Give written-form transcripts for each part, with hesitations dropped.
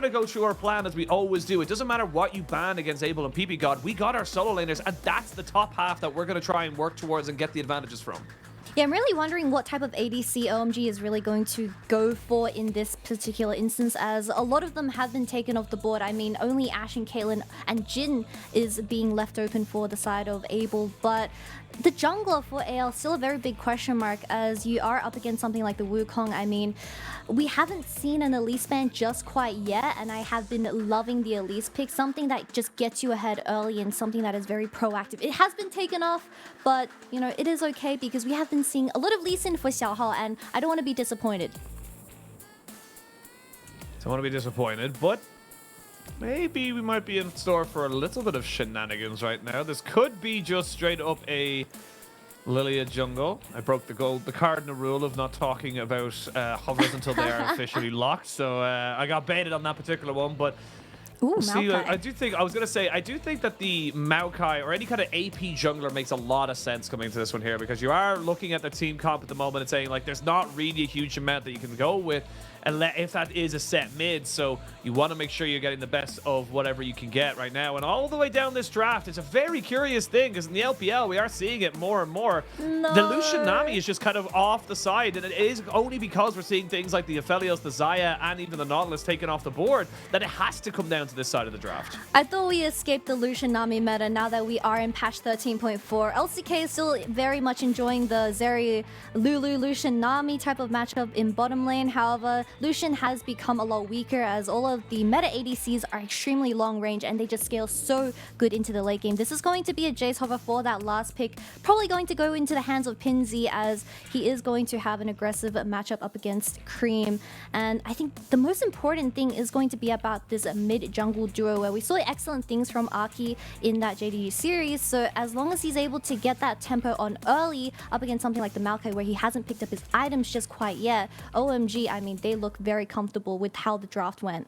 to go through our plan as we always do. It doesn't matter what you ban against Abel and PP God. We got our solo laners, and that's the top half that we're going to try and work towards and get the advantages from. Yeah, I'm really wondering what type of ADC OMG is really going to go for in this particular instance, as a lot of them have been taken off the board. I mean, only Ashe and Caitlyn and Jin is being left open for the side of Abel, but the jungler for AL still a very big question mark, as you are up against something like the Wukong. I mean, we haven't seen an Elise ban just quite yet, and I have been loving the Elise pick, something that just gets you ahead early and something that is very proactive. It has been taken off, but you know, it is okay because we have been seeing a lot of Lucian for Xiaohao, and I don't want to be disappointed. Don't want to be disappointed, but maybe we might be in store for a little bit of shenanigans right now. This could be just straight up a Lilia jungle. I broke the cardinal rule of not talking about hovers until they are officially locked, so I got baited on that particular one, but Ooh, see, Maokai. I do think that the Maokai or any kind of AP jungler makes a lot of sense coming into this one here, because you are looking at the team comp at the moment and saying, like, there's not really a huge amount that you can go with if that is a set mid, so you want to make sure you're getting the best of whatever you can get right now. And all the way down this draft, it's a very curious thing, because in the LPL we are seeing it more and more. No. The Lucian Nami is just kind of off the side, and it is only because we're seeing things like the Aphelios, the Xayah, and even the Nautilus taken off the board that it has to come down to this side of the draft. I thought we escaped the Lucian Nami meta now that we are in patch 13.4. LCK is still very much enjoying the Zeri Lulu Lucian Nami type of matchup in bottom lane. However, Lucian has become a lot weaker, as all of the meta ADCs are extremely long range and they just scale so good into the late game. This is going to be a Jayce hover for that last pick, probably going to go into the hands of Pinzy, as he is going to have an aggressive matchup up against Creme. And I think the most important thing is going to be about this mid jungle duo, where we saw excellent things from Aki in that JDG series. So as long as he's able to get that tempo on early up against something like the Maokai, where he hasn't picked up his items just quite yet, OMG, I mean, they look very comfortable with how the draft went.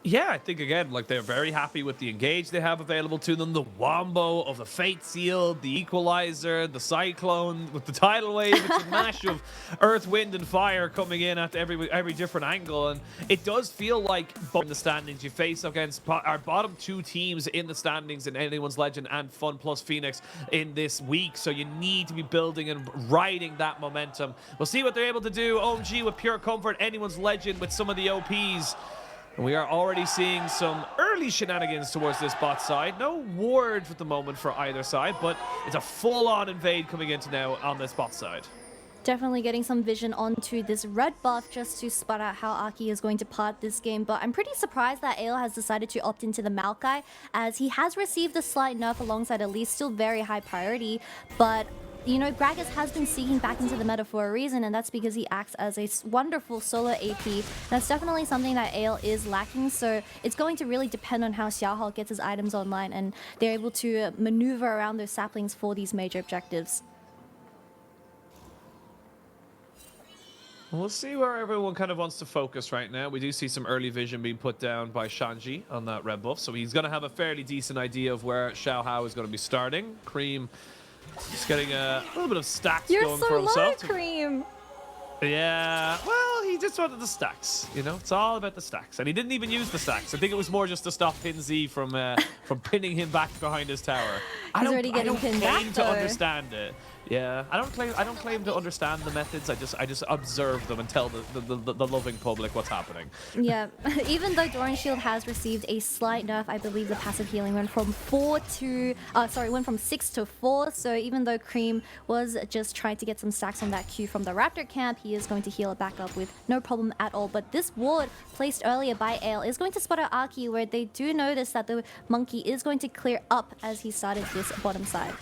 Yeah, I think, again, like, they're very happy with the engage they have available to them, the wombo of the Fate Seal, the Equalizer, the Cyclone with the Tidal Wave. It's a mash of Earth, Wind, and Fire coming in at every different angle, and it does feel like in the standings you face against our bottom two teams in the standings in Anyone's Legend and Fun plus Phoenix in this week, so you need to be building and riding that momentum. We'll see what they're able to do. OMG with Pure Comfort, Anyone's Legend with some of the OPs. And we are already seeing some early shenanigans towards this bot side. No wards at the moment for either side, but it's a full-on invade coming into now on this bot side. Definitely getting some vision onto this red buff just to spot out how Aki is going to part this game. But I'm pretty surprised that Ale has decided to opt into the Maokai, as he has received a slight nerf alongside Elise, still very high priority. But you know, Gragas has been seeking back into the meta for a reason, and that's because he acts as a wonderful solo AP. That's definitely something that Ale is lacking, so it's going to really depend on how Xiaohao gets his items online and they're able to maneuver around those saplings for these major objectives. We'll see where everyone kind of wants to focus right now. We do see some early vision being put down by Shanji on that red buff, so he's going to have a fairly decent idea of where Xiaohao is going to be starting. Creme just getting a little bit of stacks going for himself. You're so low, Creme. Yeah, well, he just wanted the stacks, you know? It's all about the stacks. And he didn't even use the stacks. I think it was more just to stop Pinzy from pinning him back behind his tower. He's already getting pinned back, claim to understand it. Yeah, I don't claim to understand the methods. I just observe them and tell the loving public what's happening. Yeah, even though Doran Shield has received a slight nerf, I believe the passive healing went from 6 to 4. So even though Creme was just trying to get some stacks on that Q from the Raptor camp, he is going to heal it back up with no problem at all. But this ward placed earlier by Ale is going to spot out Aki, where they do notice that the monkey is going to clear up as he started this bottom side.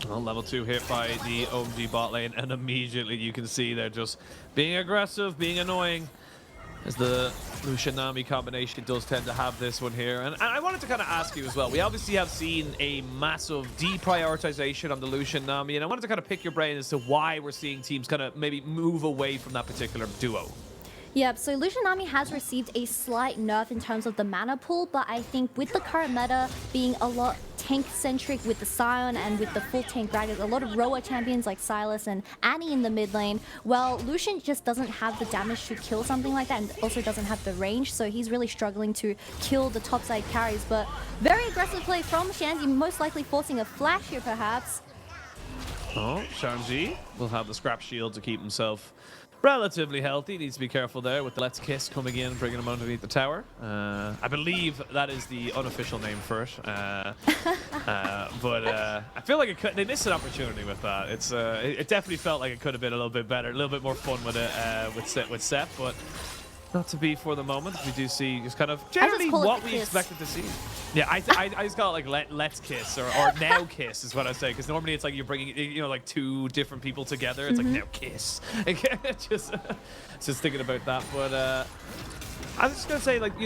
Well, level 2 hit by the OMG bot lane, and immediately you can see they're just being aggressive, being annoying, as the Lucian Nami combination does tend to have this one here. And I wanted to kind of ask you as well, we obviously have seen a massive deprioritization on the Lucian Nami, and I wanted to kind of pick your brain as to why we're seeing teams kind of maybe move away from that particular duo. Yep, so Lucian Nami has received a slight nerf in terms of the mana pool, but I think with the current meta being a lot tank-centric with the Scion and with the full tank Dragon. A lot of Roa champions like Sylas and Annie in the mid lane. Well, Lucian just doesn't have the damage to kill something like that and also doesn't have the range, so he's really struggling to kill the topside carries. But very aggressive play from Shanji, most likely forcing a flash here perhaps. Oh, Shanji will have the scrap shield to keep himself relatively healthy. Needs to be careful there with the Let's Kiss coming in, bringing him underneath the tower. I believe that is the unofficial name for it. But I feel like they missed an opportunity with that. It definitely felt like it could have been a little bit better, a little bit more fun with it with Sett, but not to be for the moment. We do see just kind of generally what we expected to see. Yeah, I just call it like Let's Kiss or Now Kiss is what I say, because normally it's like you're bringing like two different people together. It's like Now Kiss. just thinking about that. But I was just gonna say, like,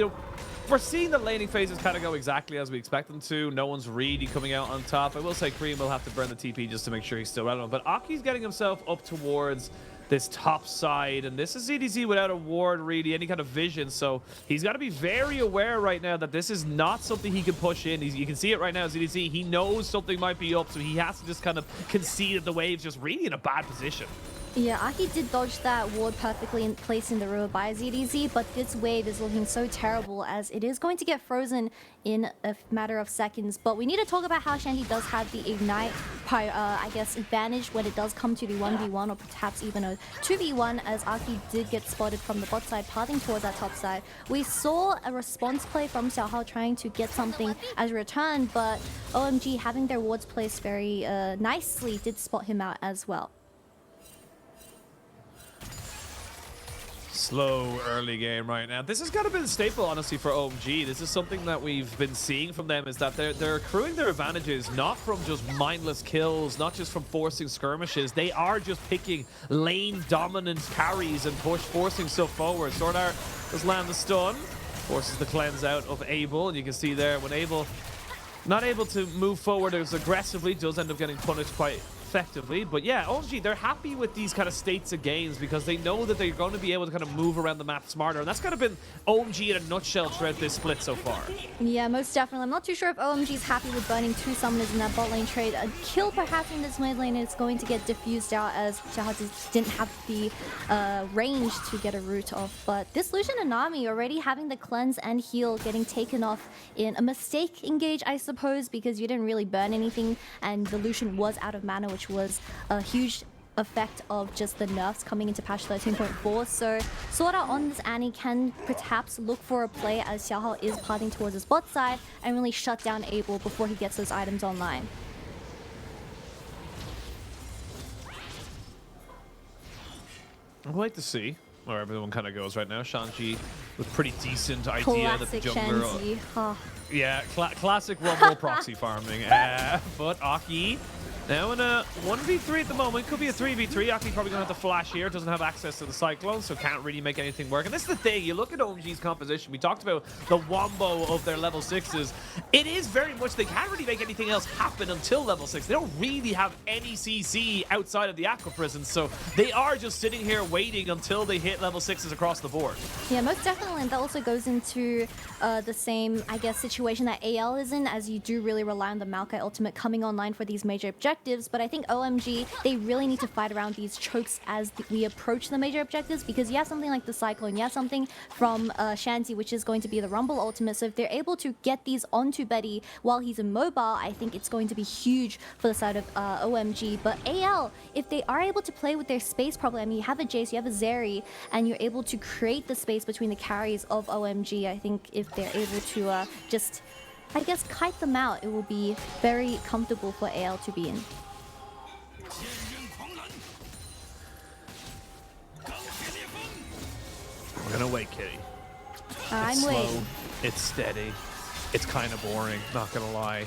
we're seeing the laning phases kind of go exactly as we expect them to. No one's really coming out on top. I will say Creme will have to burn the TP just to make sure he's still relevant. But Aki's getting himself up towards this top side, and this is EDC without a ward, really, any kind of vision, so he's got to be very aware right now that this is not something he can push in. You can see it right now as EDC. He knows something might be up, so he has to just kind of concede that the wave's just really in a bad position. Yeah, Aki did dodge that ward perfectly in place in the river by ZDZ, but this wave is looking so terrible as it is going to get frozen in a matter of seconds. But we need to talk about how Shanji does have the Ignite, I guess, advantage when it does come to the 1v1 or perhaps even a 2v1, as Aki did get spotted from the bot side, pathing towards that top side. We saw a response play from Xiaohao trying to get something as a return, but OMG, having their wards placed very nicely, did spot him out as well. Slow early game right now. This has got to be the staple, honestly, for OMG. This is something that we've been seeing from them, is that they're accruing their advantages not from just mindless kills, not just from forcing skirmishes. They are just picking lane dominant carries and forcing stuff forward. SwordArt does land the stun, forces the cleanse out of Abel, and you can see there when Abel not able to move forward as aggressively, does end up getting punished quite effectively. But yeah, OMG, they're happy with these kind of states of games because they know that they're going to be able to kind of move around the map smarter, and that's kind of been OMG in a nutshell throughout this split so far. Yeah, most definitely. I'm not too sure if OMG is happy with burning two summoners in that bot lane trade. A kill perhaps in this mid lane is going to get diffused out as Xiaohao just didn't have the range to get a root off. But this Lucian and Nami already having the cleanse and heal getting taken off in a mistake engage, I suppose, because you didn't really burn anything and the Lucian was out of mana, which was a huge effect of just the nerfs coming into patch 13.4. So SwordArt on this Annie can perhaps look for a play as Xiaohao is pathing towards his bot side and really shut down Abel before he gets those items online. I'd like to see where everyone kind of goes right now. Shanji with pretty decent idea Classic that the jungler... Shanji. Oh. Yeah, classic Rumble proxy farming. But Aki now in a 1v3 at the moment. Could be a 3v3. Aki probably going to have to flash here. Doesn't have access to the Cyclone, so can't really make anything work. And this is the thing. You look at OMG's composition. We talked about the wombo of their level 6s. It is very much they can't really make anything else happen until level 6. They don't really have any CC outside of the Aqua Prison, so they are just sitting here waiting until they hit level 6s across the board. Yeah, most definitely. And that also goes into the same, I guess, situation that AL is in, as you do really rely on the Maokai ultimate coming online for these major objectives. But I think OMG, they really need to fight around these chokes as we approach the major objectives, because you have something like the Cyclone, you have something from Shanji, which is going to be the Rumble ultimate. So if they're able to get these onto Betty while he's immobile, I think it's going to be huge for the side of OMG. But AL, if they are able to play with their space properly, I mean, you have a Jayce, you have a Zeri, and you're able to create the space between the carries of OMG, I think if they're able to just, I guess, kite them out, it will be very comfortable for AL to be in. We're gonna wait, Kitty. I'm it's slow, waiting. it's steady, it's kind of boring, not gonna lie.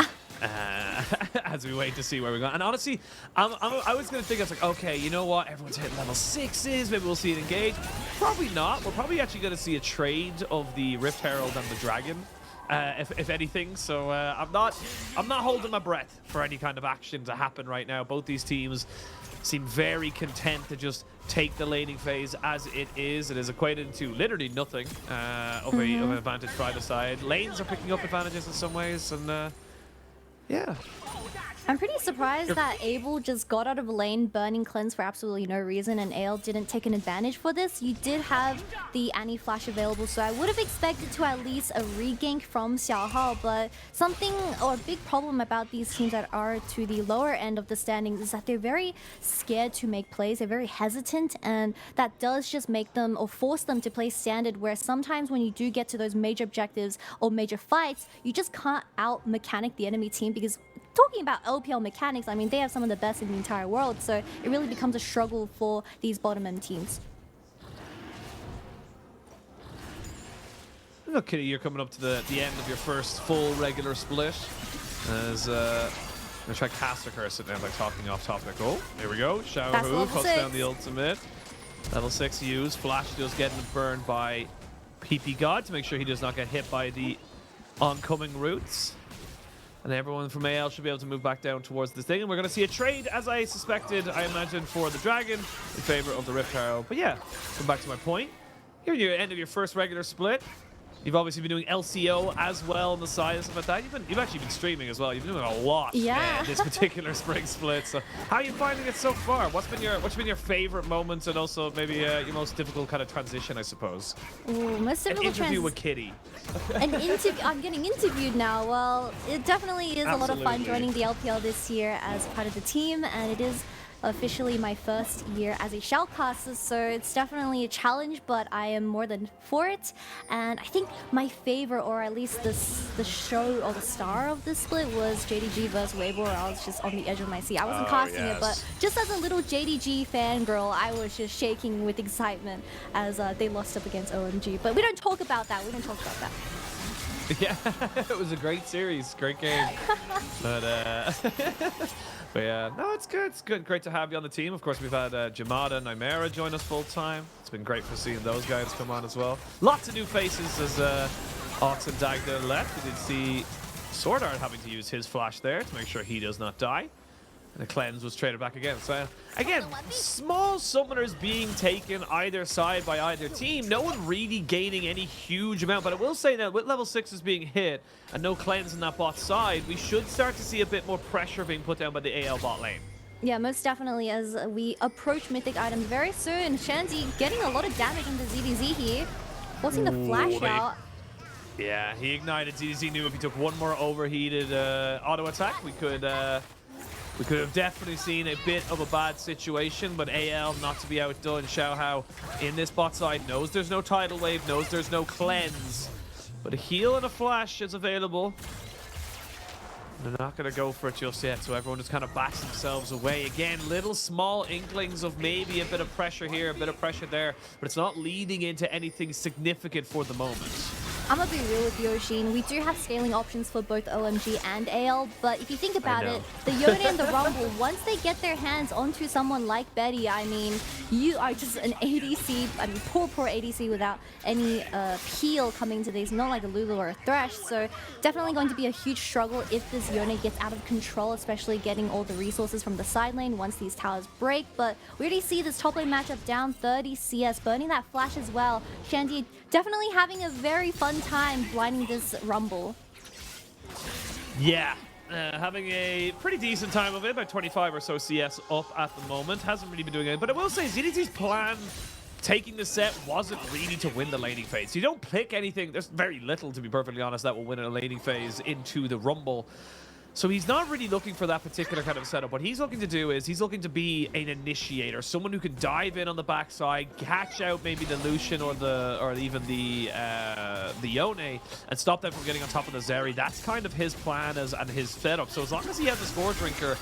As we wait to see where we go. And honestly, I was gonna think, I was like, okay, you know what? Everyone's hitting level 6s. Maybe we'll see it engage. Probably not. We're probably actually gonna see a trade of the Rift Herald and the Dragon, if anything. So I'm not holding my breath for any kind of action to happen right now. Both these teams seem very content to just take the laning phase as it is. It is equated to literally nothing of an advantage for either side. Lanes are picking up advantages in some ways, and yeah. I'm pretty surprised that Abel just got out of lane burning cleanse for absolutely no reason and AL didn't take an advantage for this. You did have the Annie flash available, so I would have expected to at least a regank from Xiaohao, but something or a big problem about these teams that are to the lower end of the standings is that they're very scared to make plays, they're very hesitant, and that does just make them or force them to play standard, where sometimes when you do get to those major objectives or major fights, you just can't out-mechanic the enemy team, because talking about LPL mechanics, I mean, they have some of the best in the entire world, so it really becomes a struggle for these bottom-end teams. Look, Kitty, you're coming up to the end of your first full regular split. As I'm gonna try Caster Curse it now by talking off topic. Oh, here we go. Xiaohao cuts down the ultimate. Level 6 used. Flash just getting burned by PP God to make sure he does not get hit by the oncoming roots. And everyone from AL should be able to move back down towards this thing. And we're going to see a trade, as I suspected, I imagine, for the Dragon in favor of the Rift Herald. But yeah, come back to my point. Here you're at the end of your first regular split. You've obviously been doing LCO as well on the side and stuff like that. You've actually been streaming as well. You've been doing a lot this particular spring split. So how are you finding it so far? What's been your favorite moments, and also maybe your most difficult kind of transition, I suppose? Ooh, most difficult interview with Kitty. I'm getting interviewed now. Well, it definitely is a lot of fun joining the LPL this year as part of the team, and it is officially my first year as a shoutcaster, so it's definitely a challenge, but I am more than for it. And I think my favorite, or at least the show or the star of this split, was JDG versus Weibo, where I was just on the edge of my seat. I wasn't casting it, but just as a little JDG fangirl, I was just shaking with excitement as they lost up against OMG. But we don't talk about that. We don't talk about that. Yeah, it was a great series, great game. But yeah, no, it's good. It's good. Great to have you on the team. Of course, we've had Jamada and Nymera join us full time. It's been great for seeing those guys come on as well. Lots of new faces as Ox and Dagda left. We did see SwordArt having to use his flash there to make sure he does not die. And the cleanse was traded back again. So again, small summoners being taken either side by either team. No one really gaining any huge amount. But I will say that with level 6s being hit and no cleanse on that bot side, we should start to see a bit more pressure being put down by the AL bot lane. Yeah, most definitely, as we approach mythic items very soon. Shanji getting a lot of damage into ZDZ here. Forcing the flash out. Yeah, he ignited. ZDZ knew if he took one more overheated auto attack, we could have definitely seen a bit of a bad situation, but AL not to be outdone. Xiaohao in this bot side knows there's no tidal wave, knows there's no cleanse, but a heal and a flash is available. They're not going to go for it just yet, so everyone just kind of backs themselves away. Again, little small inklings of maybe a bit of pressure here, a bit of pressure there, but it's not leading into anything significant for the moment. I'm gonna be real with you, Oisin. We do have scaling options for both OMG and AL, but if you think about it, the Yone and the Rumble, once they get their hands onto someone like Betty, I mean, you are just an ADC, I mean, poor ADC without any peel coming to these, not like a Lulu or a Thresh, so definitely going to be a huge struggle if this Yone gets out of control, especially getting all the resources from the side lane once these towers break. But we already see this top lane matchup down 30 CS, burning that flash as well. Shanji definitely having a very fun time blinding this Rumble. Yeah, having a pretty decent time of it, about 25 or so CS up at the moment. Hasn't really been doing it, but I will say ZDT's plan taking the set wasn't really to win the laning phase. So you don't pick anything, there's very little, to be perfectly honest, that will win a laning phase into the Rumble. So he's not really looking for that particular kind of setup. What he's looking to do is he's looking to be an initiator, someone who can dive in on the backside, catch out maybe the Lucian or even the Yone, and stop them from getting on top of the Zeri. That's kind of his plan and his setup. So as long as he has a score drinker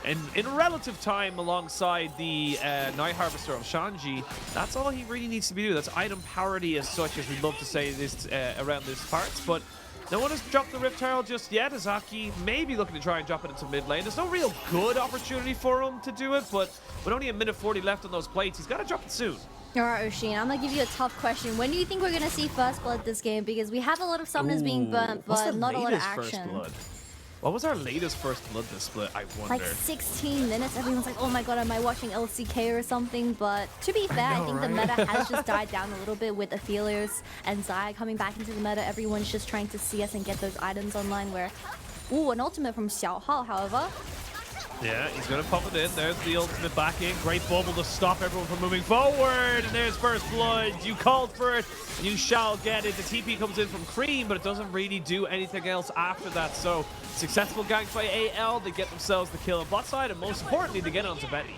in relative time alongside the Night Harvester of Shanji, that's all he really needs to be doing. That's item parity as such, as we love to say this around these parts. But no one has dropped the Rift Herald just yet. Azaki maybe looking to try and drop it into mid lane. There's no real good opportunity for him to do it, but with only a minute 40 left on those plates, he's got to drop it soon. Alright, Oisin, I'm gonna give you a tough question. When do you think we're gonna see First Blood this game? Because we have a lot of summoners being burnt, but not a lot of action. First Blood? What was our latest First Blood this split, I wonder? Like 16 minutes. Everyone's like, oh my god, am I watching LCK or something? But to be fair, I think the meta has just died down a little bit with Aphelios and Zai coming back into the meta. Everyone's just trying to CS and get those items online, where Ooh, an ultimate from Xiaohao, however. Yeah, he's going to pop it in. There's the ultimate back in. Great bubble to stop everyone from moving forward. And there's first blood. You called for it. You shall get it. The TP comes in from Creme, but it doesn't really do anything else after that. So, successful gank by AL. They get themselves the kill on bot side. And most importantly, they get onto Betty.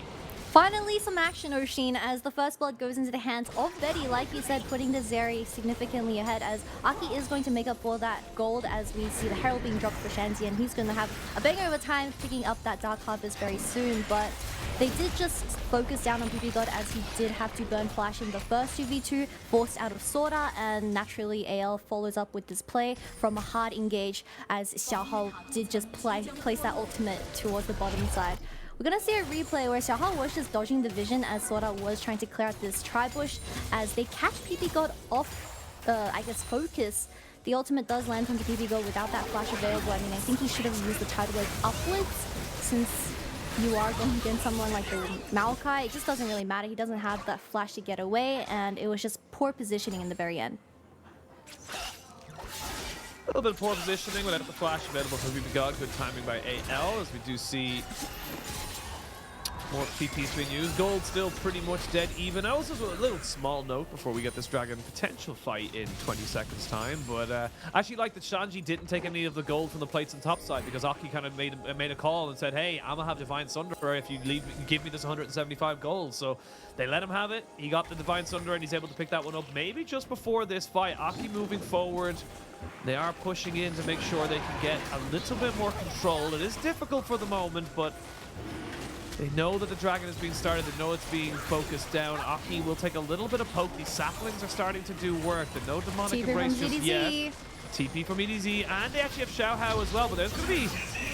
Finally, some action, Oisin, as the first blood goes into the hands of Betty, like you said, putting the Zeri significantly ahead, as Aki is going to make up for that gold as we see the Herald being dropped for Shanji, and he's going to have a bang over time picking up that Dark Harvest very soon. But they did just focus down on PP God as he did have to burn Flash in the first 2v2, forced out of SwordArt, and naturally AL follows up with this play from a hard engage as Xiaohao did just place that ultimate towards the bottom side. We're gonna see a replay where Xiaohao was just dodging the vision as SwordArt was trying to clear out this tri-bush as they catch PP God off, I guess, focus. The ultimate does land onto PP God without that flash available. I mean, I think he should have used the tidal wave upwards since you are going against someone like the Maokai. It just doesn't really matter. He doesn't have that flash to get away, and it was just poor positioning in the very end. A little bit of poor positioning without the flash available for PP God. Good timing by AL as we do see more TPs being used. Gold still pretty much dead even. I also a little small note before we get this Dragon potential fight in 20 seconds time, but I actually like that Shanji didn't take any of the gold from the plates on top side because Aki kind of made a call and said, hey, I'm gonna have Divine Sunder if you give me this 175 gold. So they let him have it. He got the Divine Sunder and he's able to pick that one up maybe just before this fight. Aki moving forward. They are pushing in to make sure they can get a little bit more control. It is difficult for the moment, but they know that the Dragon is being started. They know it's being focused down. Aki will take a little bit of poke. These saplings are starting to do work. But no demonic embrace just yet. TP from EDZ, and they actually have Xiaohao as well, but there's going to be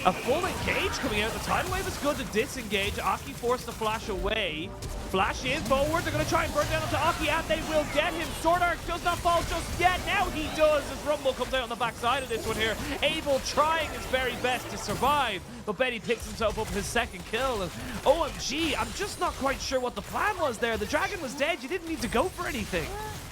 a full engage coming out. The tidal wave is good to disengage. Aki forced the flash away. Flash in forward. They're going to try and burn down onto Aki, and they will get him. SwordArt does not fall just yet. Now he does as Rumble comes out on the backside of this one here. Abel trying his very best to survive, but Betty picks himself up his second kill. And OMG, I'm just not quite sure what the plan was there. The Dragon was dead. You didn't need to go for anything.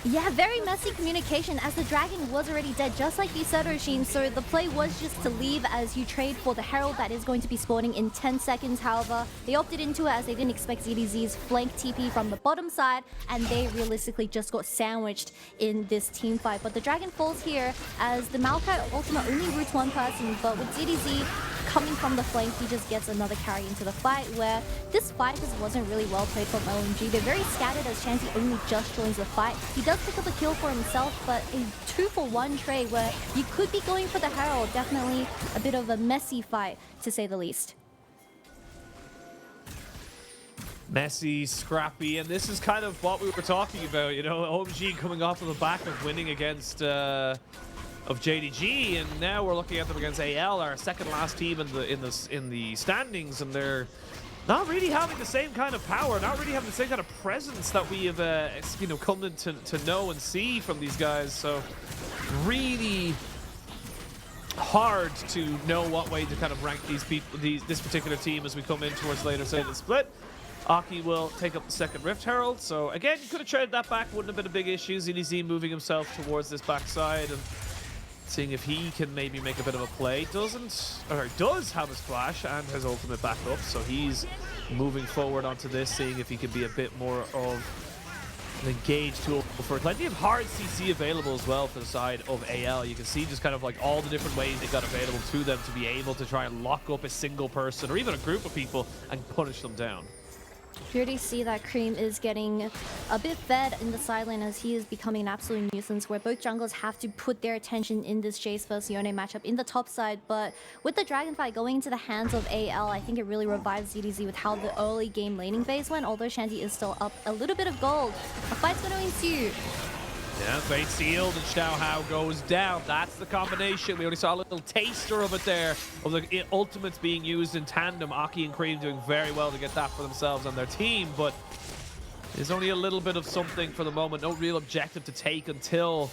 Yeah, very messy communication as the Dragon was already dead, just like you said, Oisin. So the play was just to leave as you trade for the Herald that is going to be spawning in 10 seconds. However, they opted into it as they didn't expect ZDZ's flank TP from the bottom side, and they realistically just got sandwiched in this team fight. But the Dragon falls here as the Maokai ultimate only roots one person, but with ZDZ coming from the flank, he just gets another carry into the fight, where this fight just wasn't really well played from OMG. They're very scattered as Shanji only just joins the fight. He does pick up a kill for himself, but a 2-for-1 trade where you could be going for the Herald. Definitely a bit of a messy fight, to say the least. Messy, scrappy, and this is kind of what we were talking about, you know, OMG coming off of the back of winning against of JDG, and now we're looking at them against AL, our second last team in the standings, and they're not really having the same kind of power, not really having the same kind of presence that we have you know, come to know and see from these guys. So really hard to know what way to kind of rank these people, this particular team as we come in towards later side of the split. Aki will take up the second Rift Herald, so again, you could have traded that back, wouldn't have been a big issue. ZDZ moving himself towards this backside and seeing if he can maybe make a bit of a play. Does have his flash and his ultimate back up, so he's moving forward onto this, seeing if he can be a bit more of an engaged tool for plenty of hard CC available as well for the side of AL. You can see just kind of like all the different ways they got available to them to be able to try and lock up a single person or even a group of people and punish them down. You already see that Creme is getting a bit fed in the side lane as he is becoming an absolute nuisance, where both junglers have to put their attention in this Jayce vs Yone matchup in the top side. But with the Dragon fight going into the hands of AL, I think it really revives ZDZ with how the early game laning phase went, although Shanji is still up a little bit of gold. A fight's going to ensue. Yeah, fate sealed and Xiaohao goes down. That's the combination. We already saw a little taster of it there, of the ultimates being used in tandem. Aki and Creme doing very well to get that for themselves and their team, but there's only a little bit of something for the moment. No real objective to take until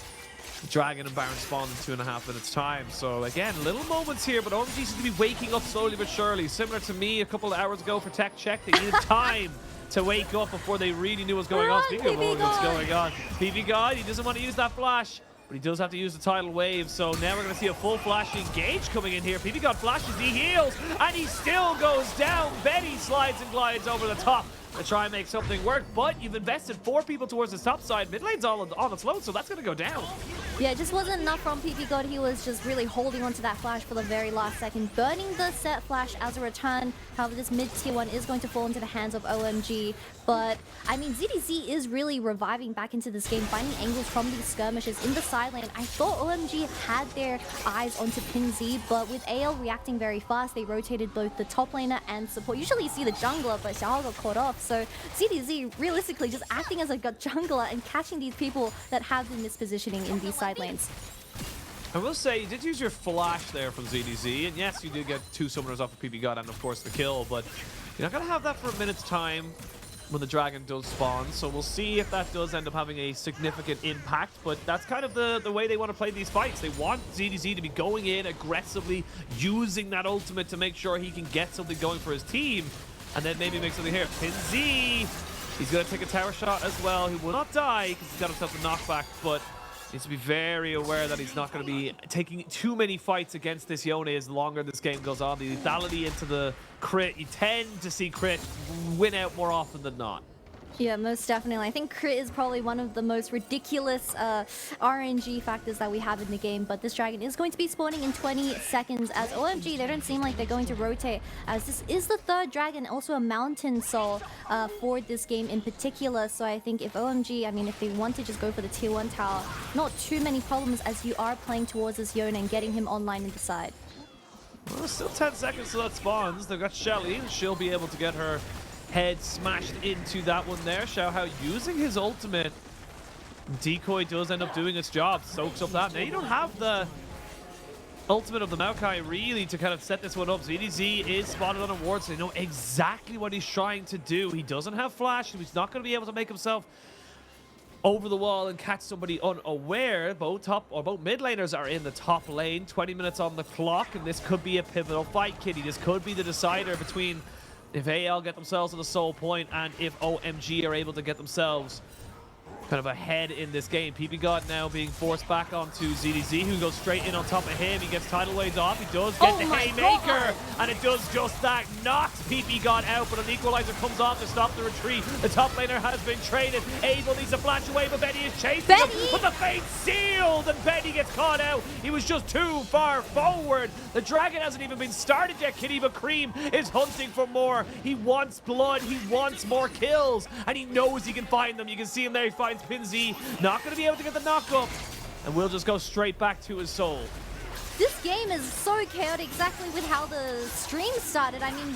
Dragon and Baron spawn in 2.5 minutes time. So again, little moments here, but OMG seems to be waking up slowly but surely. Similar to me a couple of hours ago for Tech Check. They needed time to wake up before they really knew what was going on. Speaking of what's going on, PP God, he doesn't want to use that flash. but he does have to use the tidal wave, so now we're going to see a full flash engage coming in here. PB flashes, he heals, and he still goes down. Betty slides and glides over the top to try and make something work, but you've invested 4 people towards his top side. Mid lane's all on its load, so that's going to go down. Yeah, it just wasn't enough from PP God. He was just really holding onto that flash for the very last second, burning the Sett flash as a return. However, this mid tier 1 is going to fall into the hands of OMG. But, I mean, ZDZ is really reviving back into this game, finding angles from these skirmishes in the side lane. I thought OMG had their eyes onto PinZ, but with AL reacting very fast, they rotated both the top laner and support. Usually you see the jungler, but Xiaohao got caught off. So ZDZ realistically just acting as a jungler and catching these people that have been mispositioning in these side lanes. I will say, you did use your flash there from ZDZ, and yes, you did get 2 summoners off of PB God and of course the kill, but you're not going to have that for a minute's time when the dragon does spawn, so we'll see if that does end up having a significant impact, but that's kind of the way they want to play these fights. They want ZDZ to be going in aggressively, using that ultimate to make sure he can get something going for his team, and then maybe make something here. PinZ, he's going to take a tower shot as well. He will not die because he's got himself a knockback, but needs to be very aware that he's not going to be taking too many fights against this Yone as longer this game goes on. The lethality into the crit, you tend to see crit win out more often than not. Yeah, most definitely. I think crit is probably one of the most ridiculous RNG factors that we have in the game, but this dragon is going to be spawning in 20 seconds as OMG, they don't seem like they're going to rotate, as this is the 3rd dragon, also a mountain soul for this game in particular. So I think if OMG, I mean, if they want to just go for the tier 1 tower, not too many problems as you are playing towards this Yone and getting him online in the side. Well, still 10 seconds till that spawns. They've got Shelly, and she'll be able to get her head smashed into that one there. Xiaohao using his ultimate. Decoy does end up doing its job, soaks up that. Now you don't have the ultimate of the Maokai really to kind of set this one up. ZDZ is spotted on a ward, so they know exactly what he's trying to do. He doesn't have flash, so he's not going to be able to make himself over the wall and catch somebody unaware. Both mid laners are in the top lane. 20 minutes on the clock, and this could be a pivotal fight, Kitty. This could be the decider between if AL get themselves to the soul point and if OMG are able to get themselves kind of ahead in this game. PP God now being forced back onto ZDZ, who goes straight in on top of him. He gets tidal waves off. He does get the haymaker, and it does just that. Knocks PP God out, but an equalizer comes off to stop the retreat. The top laner has been traded. Abel needs to flash away, but Betty is chasing him. But the fate's sealed, and Betty gets caught out. He was just too far forward. The dragon hasn't even been started yet, Kitty, but Creme is hunting for more. He wants blood. He wants more kills, and he knows he can find them. You can see him there. He finds PinZ, not going to be able to get the knock up, and we'll just go straight back to his soul. This game is so chaotic, exactly with how the stream started. I mean,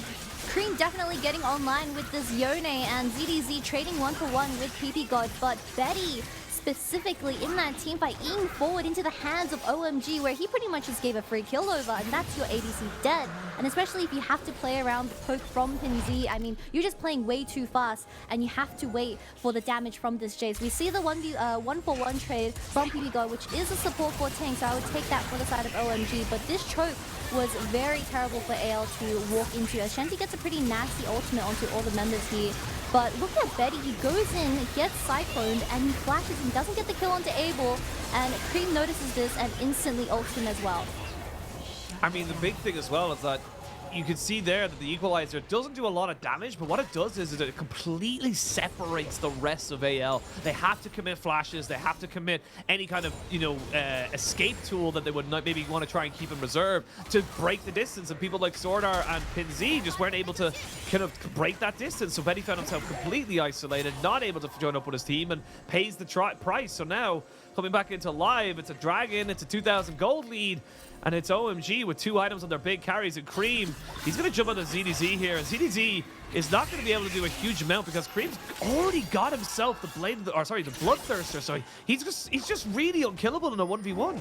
Creme definitely getting online with this Yone and ZDZ trading 1-for-1 with PP God, but Betty specifically in that team fight eating forward into the hands of OMG, where he pretty much just gave a free kill over, and that's your ADC dead. And especially if you have to play around the poke from PinZ, I mean, you're just playing way too fast, and you have to wait for the damage from this Jayce. We see the 1-for-1 trade from PP God, which is a support for tank, so I would take that for the side of OMG, but this choke was very terrible for AL to walk into, as Shanji gets a pretty nasty ultimate onto all the members here. But look at Betty, he goes in, gets cycloned, and he flashes and doesn't get the kill onto Abel, and Creme notices this and instantly ults him as well. I mean, the big thing as well is that you can see there that the equalizer doesn't do a lot of damage, but what it does is it completely separates the rest of AL. They have to commit flashes, they have to commit any kind of, you know, escape tool that they would not maybe want to try and keep in reserve to break the distance, and people like SwordArt and PinZ just weren't able to kind of break that distance, so Betty found himself completely isolated, not able to join up with his team, and pays the price. So now, coming back into live, it's a dragon, it's a 2,000 gold lead, and it's OMG with 2 items on their big carries, and Creme, he's going to jump on the ZDZ here, and ZDZ is not going to be able to do a huge amount because Creme's already got himself the Bloodthirster, so he's just really unkillable in a 1v1.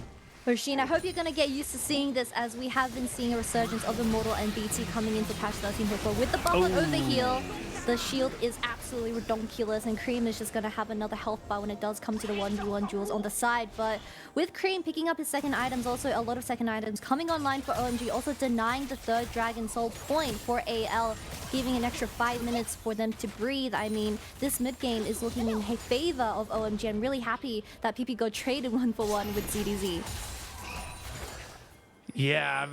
Oisin, I hope you're going to get used to seeing this, as we have been seeing a resurgence of Immortal and BT coming into patch 13.4 with the buff on overheal. The shield is absolutely redonkulous, and Creme is just going to have another health bar when it does come to the 1v1 duels on the side. But with Creme picking up his second items, also a lot of second items coming online for OMG, also denying the third Dragon Soul point for AL, giving an extra 5 minutes for them to breathe. I mean, this mid game is looking in favor of OMG. I'm really happy that PP Go traded 1-for-1 with ZDZ. Yeah,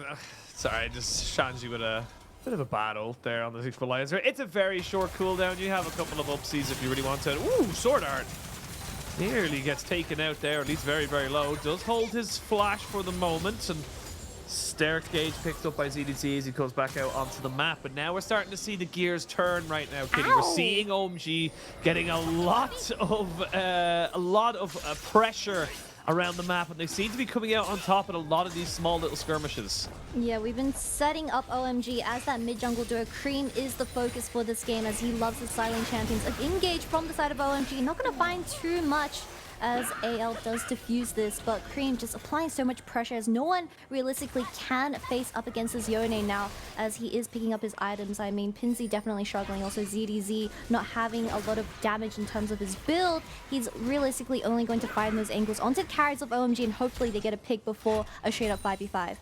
sorry, just Shanji with a bit of a battle there on the equalizer. It's a very short cooldown. You have a couple of upsies if you really want to. Ooh, SwordArt nearly gets taken out there, at least very, very low. Does hold his flash for the moment, and Stair Gauge picked up by ZDZ as he goes back out onto the map. But now we're starting to see the gears turn right now, Kitty. Ow. We're seeing OMG getting a lot of pressure around the map, and they seem to be coming out on top in a lot of these small little skirmishes. Yeah, we've been setting up OMG as that mid-jungle duo. Creme is the focus for this game as he loves the silent champions. An engage from the side of OMG, not going to find too much as AL does defuse this, but Creme just applying so much pressure as no one realistically can face up against his Yone now as he is picking up his items. I mean, Pinsy definitely struggling, also ZDZ not having a lot of damage in terms of his build. He's realistically only going to find those angles onto the carries of OMG, and hopefully they get a pick before a straight up 5v5.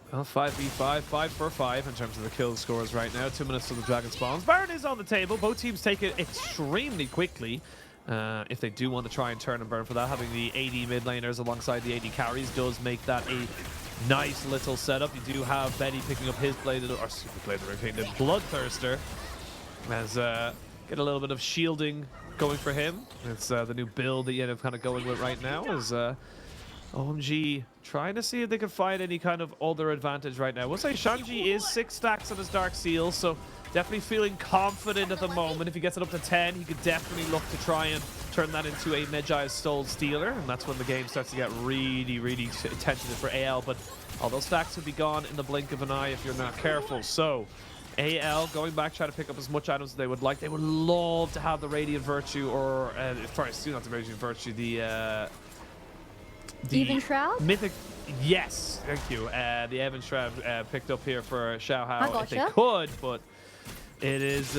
Well, 5v5, 5 for 5 in terms of the kill scores right now. 2 minutes till the Dragon spawns. Baron is on the table. Both teams take it extremely quickly. If they do want to try and turn and burn for that, having the AD mid laners alongside the AD carries does make that a nice little setup. You do have Betty picking up his bladed, or super bladed, repeated Bloodthirster. As get a little bit of shielding going for him. It's the new build that you end up kind of going with right now. As OMG trying to see if they can find any kind of other advantage right now. We'll say Shanji is 6 stacks on his Dark Seal, so definitely feeling confident at the moment. If he gets it up to 10, he could definitely look to try and turn that into a Medjai's Soul Stealer, and that's when the game starts to get really, really tentative for AL, but all those stacks would be gone in the blink of an eye if you're not careful. So AL going back, trying to pick up as much items as they would like. They would love to have the Radiant Virtue, or sorry, still not the Radiant Virtue, the Even Shroud? Mythic, yes, thank you. The Evan Shroud picked up here for Xiaohao if they could, but it is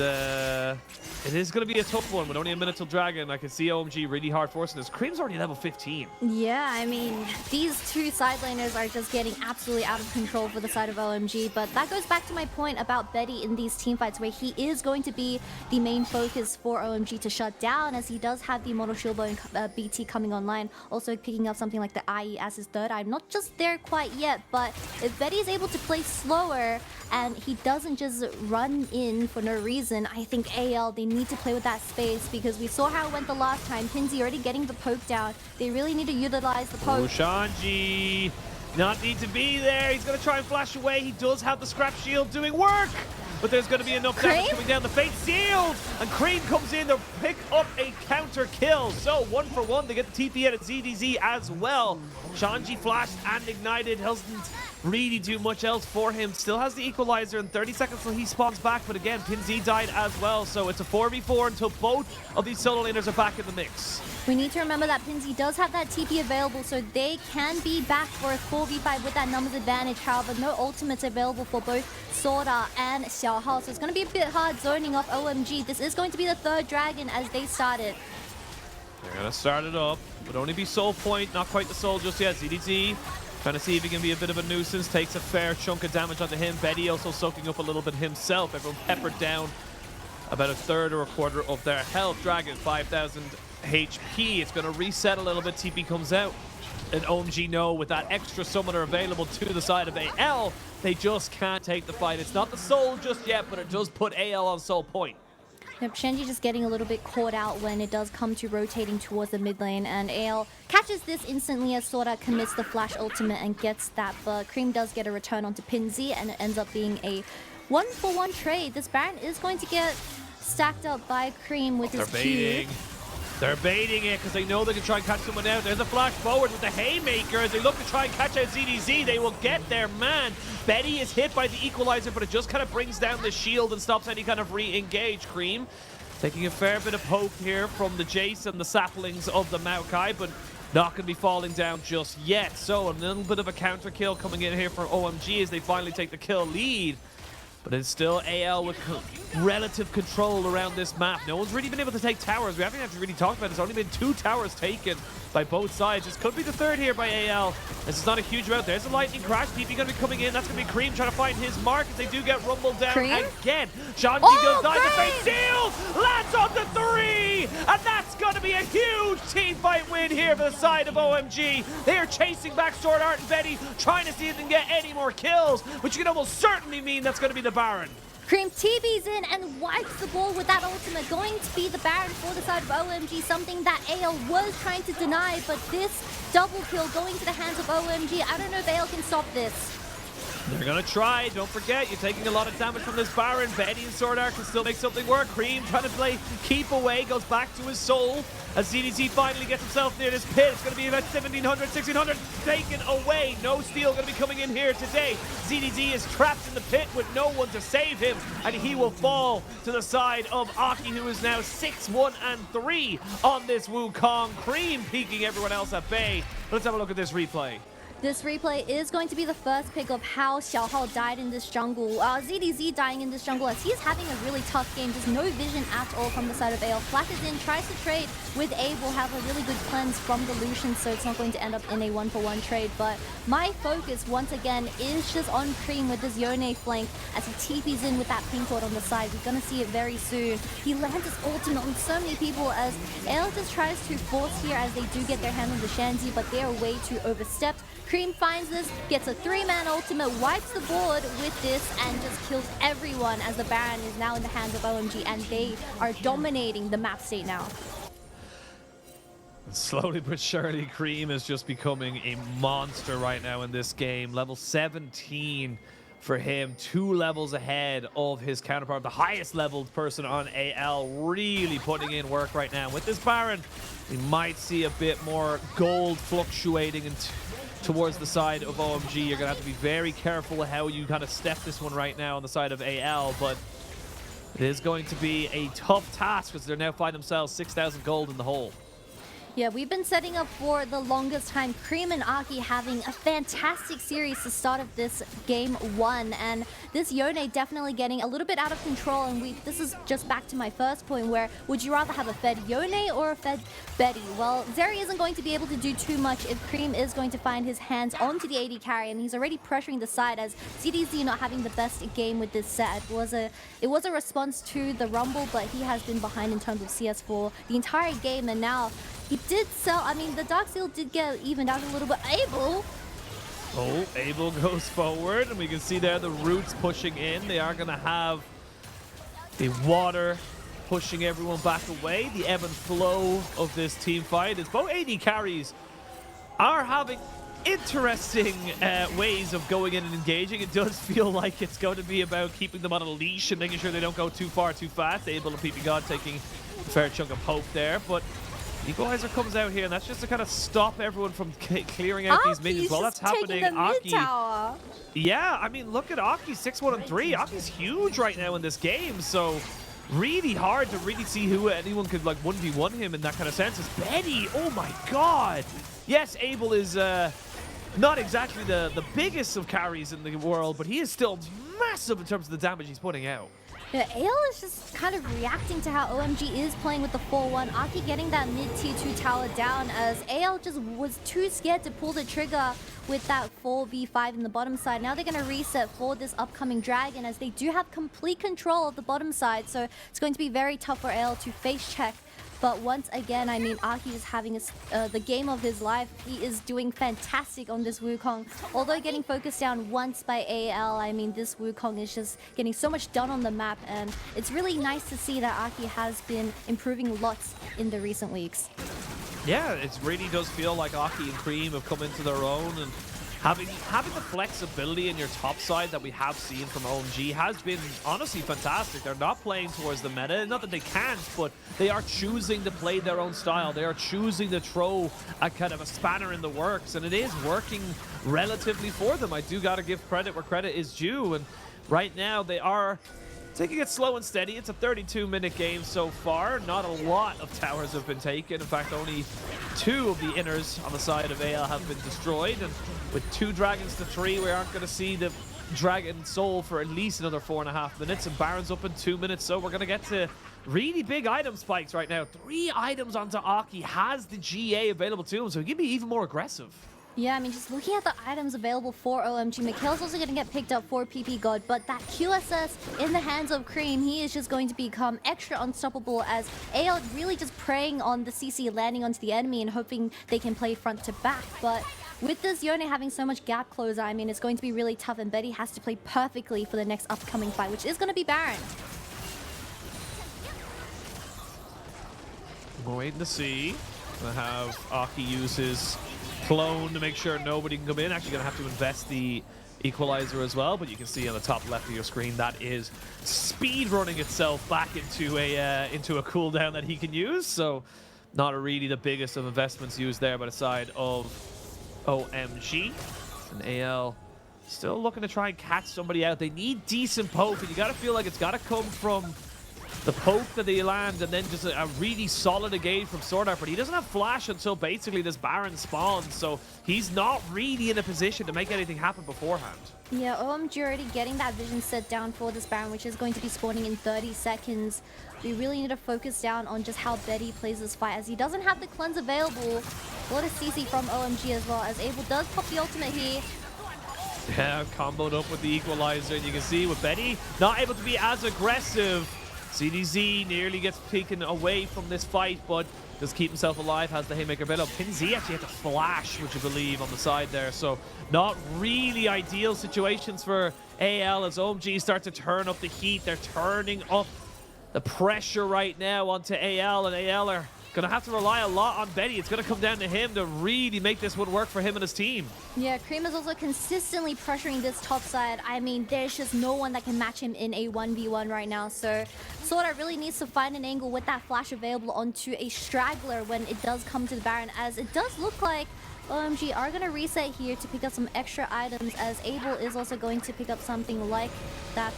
going to be a tough one with only a minute till Dragon. I can see OMG really hard forcing this. Creme's already level 15. Yeah, I mean, these two side laners are just getting absolutely out of control for the side of OMG, but that goes back to my point about Betty in these team fights, where he is going to be the main focus for OMG to shut down, as he does have the Immortal Shieldbow and BT coming online, also picking up something like the IE as his third item. Not just there quite yet, but if Betty is able to play slower and he doesn't just run in for no reason, I think AL, they need to play with that space, because we saw how it went the last time. Pinsy already getting the poke down. They really need to utilize the poke. Oh, Shanji not need to be there. He's going to try and flash away. He does have the scrap shield doing work, but there's going to be enough damage coming down. The Fate sealed, and Creme comes in to pick up a counter kill. So 1-for-1, they get the TP out of ZDZ as well. Shanji flashed and ignited, doesn't really do much else for him. Still has the equalizer in 30 seconds till he spawns back, but again, Pinsy died as well. So it's a 4v4 until both of these solo laners are back in the mix. We need to remember that Pinsy does have that TP available, so they can be back for a 4v5 with that numbers advantage. However, no ultimates available for both SwordArt and Xiaohao, so it's going to be a bit hard zoning off OMG. This is going to be the third Dragon as they started. They're going to start it up. Would only be soul point, not quite the soul just yet. ZDZ trying to see if he can be a bit of a nuisance. Takes a fair chunk of damage onto him. Betty also soaking up a little bit himself. Everyone peppered down about a third or a quarter of their health. Dragon, 5,000 HP. It's going to reset a little bit. TP comes out. And OMG know with that extra summoner available to the side of AL, they just can't take the fight. It's not the soul just yet, but it does put AL on soul point. Yep, Shanji just getting a little bit caught out when it does come to rotating towards the mid lane, and AL catches this instantly as SwordArt commits the flash ultimate and gets that, but Creme does get a return onto Pinsy, and it ends up being a 1-for-1 trade. This Baron is going to get stacked up by Creme with his Q. They're baiting it because they know they can try and catch someone out. There's a flash forward with the Haymaker as they look to try and catch out ZDZ. They will get their man. Betty is hit by the equalizer, but it just kind of brings down the shield and stops any kind of re-engage. Creme taking a fair bit of poke here from the Jayce and the saplings of the Maokai, but not going to be falling down just yet. So a little bit of a counter kill coming in here for OMG as they finally take the kill lead. But it's still AL with relative control around this map. No one's really been able to take towers. We haven't actually really talked about it. There's only been 2 towers taken by both sides. This could be the 3rd here by AL. This is not a huge amount. There's a lightning crash. TP going to be coming in. That's going to be Creme trying to find his mark as they do get rumbled down again. Shanji does die. The fake seal lands on the 3. And that's going to be a huge team fight win here for the side of OMG. They are chasing back SwordArt and Betty, trying to see if they can get any more kills, which can almost certainly mean that's going to be the Baron. Creme TB's in and wipes the ball with that ultimate, going to be the Baron for the side of OMG, something that AL was trying to deny, but this double kill going to the hands of OMG, I don't know if AL can stop this. They're gonna try. Don't forget, you're taking a lot of damage from this Baron. Betty and SwordArt can still make something work. Creme trying to play keep away, goes back to his soul. As ZDZ finally gets himself near this pit, it's gonna be about 1700, 1600 taken away. No steal gonna be coming in here today. ZDZ is trapped in the pit with no one to save him, and he will fall to the side of Aki, who is now 6-1-3 on this Wukong. Creme peeking everyone else at bay. Let's have a look at this replay. This replay is going to be the first pick of how Xiaohao died in this jungle. ZDZ dying in this jungle as he's having a really tough game. Just no vision at all from the side of AL. Flatters in, tries to trade with Abel, have a really good cleanse from the Lucian, so it's not going to end up in a 1-for-1 trade. But my focus, once again, is just on Creme with this Yone flank as he TPs in with that pink ward on the side. We're going to see it very soon. He lands his ultimate on so many people as AL just tries to force here as they do get their hand on the Shanji, but they are way too overstepped. Creme finds this, gets a 3-man ultimate, wipes the board with this, and just kills everyone as the Baron is now in the hands of OMG, and they are dominating the map state now. Slowly but surely, Creme is just becoming a monster right now in this game. Level 17 for him, 2 levels ahead of his counterpart, the highest leveled person on AL, really putting in work right now. With this Baron, we might see a bit more gold fluctuating towards the side of OMG. You're gonna have to be very careful how you kind of step this one right now on the side of AL, but it is going to be a tough task because they now find themselves 6,000 gold in the hole. Yeah, we've been setting up for the longest time. Creme and Aki having a fantastic series to start of this game 1, and this Yone definitely getting a little bit out of control. And this is just back to my first point, where would you rather have a fed Yone or a fed Betty? Well, Zeri isn't going to be able to do too much if Creme is going to find his hands onto the AD carry, and he's already pressuring the side as ZDZ not having the best game with this set. It was a response to the Rumble, but he has been behind in terms of CS for the entire game, and now he did sell. I mean, the Dark Seal did get evened out a little bit. Abel! Oh, Abel goes forward, and we can see there the roots pushing in. They are going to have the water pushing everyone back away. The ebb and flow of this team fight is both AD carries are having interesting ways of going in and engaging. It does feel like it's going to be about keeping them on a leash and making sure they don't go too far too fast. Abel and PP God taking a fair chunk of hope there, but Equalizer comes out here, and that's just to kind of stop everyone from clearing out these minions. Well, that's happening. Aki, yeah, I mean, look at Aki, 6-1-3. Aki's huge right now in this game, so really hard to really see who anyone could like 1v1 him in that kind of sense. It's Betty. Oh my god. Yes, Abel is not exactly the biggest of carries in the world, but he is still massive in terms of the damage he's putting out. Yeah, AL is just kind of reacting to how OMG is playing with the 4-1. Aki getting that mid-tier 2 tower down as AL just was too scared to pull the trigger with that 4v5 in the bottom side. Now they're going to reset for this upcoming dragon as they do have complete control of the bottom side. So it's going to be very tough for AL to face check. But once again, I mean, Aki is having the game of his life. He is doing fantastic on this Wukong. Although getting focused down once by AL, I mean, this Wukong is just getting so much done on the map. And it's really nice to see that Aki has been improving lots in the recent weeks. Yeah, it really does feel like Aki and Creme have come into their own, and having the flexibility in your top side that we have seen from OMG has been honestly fantastic. They're not playing towards the meta, not that they can't, but they are choosing to play their own style. They are choosing to throw a kind of a spanner in the works, and it is working relatively for them. I do gotta give credit where credit is due, and right now they are taking it slow and steady. It's a 32-minute game so far. Not a lot of towers have been taken. In fact, only 2 of the inners on the side of AL have been destroyed. And with 2 dragons to 3, we aren't going to see the Dragon Soul for at least another 4.5 minutes, and Baron's up in 2 minutes, so we're going to get to really big item spikes right now. 3 items onto Aki, has the GA available to him, so he can be even more aggressive. Yeah, I mean, just looking at the items available for OMG, Mikhail's also going to get picked up for PP God, but that QSS in the hands of Creme, he is just going to become extra unstoppable as AL really just preying on the CC landing onto the enemy and hoping they can play front to back. But with this Yone having so much gap closer, I mean, it's going to be really tough, and Betty has to play perfectly for the next upcoming fight, which is going to be Baron. We're waiting to see. Gonna have Aki use his clone to make sure nobody can come in. Actually gonna have to invest the equalizer as well, but you can see on the top left of your screen that is speed running itself back into a cooldown that he can use. So not really the biggest of investments used there by the side of OMG. And AL still looking to try and catch somebody out. They need decent poke, and you gotta feel like it's gotta come from the poke that they land, and then just a really solid engage from SwordArt. But he doesn't have flash until basically this Baron spawns, so he's not really in a position to make anything happen beforehand. Yeah, OMG already getting that vision set down for this Baron, which is going to be spawning in 30 seconds. We really need to focus down on just how Betty plays this fight, as he doesn't have the cleanse available. A lot of CC from OMG as well, as Abel does pop the ultimate here. Yeah, comboed up with the equalizer, and you can see with Betty not able to be as aggressive. CDZ nearly gets taken away from this fight, but does keep himself alive, has the Haymaker available. PinZ actually had to flash, which I believe, on the side there, so not really ideal situations for AL as OMG start to turn up the heat. They're turning up the pressure right now onto AL, and AL are going to have to rely a lot on Betty. It's going to come down to him to really make this one work for him and his team. Yeah, Creme is also consistently pressuring this top side. I mean, there's just no one that can match him in a 1v1 right now. So SwordArt really needs to find an angle with that flash available onto a straggler when it does come to the Baron, as it does look like OMG are going to reset here to pick up some extra items, as Abel is also going to pick up something like that.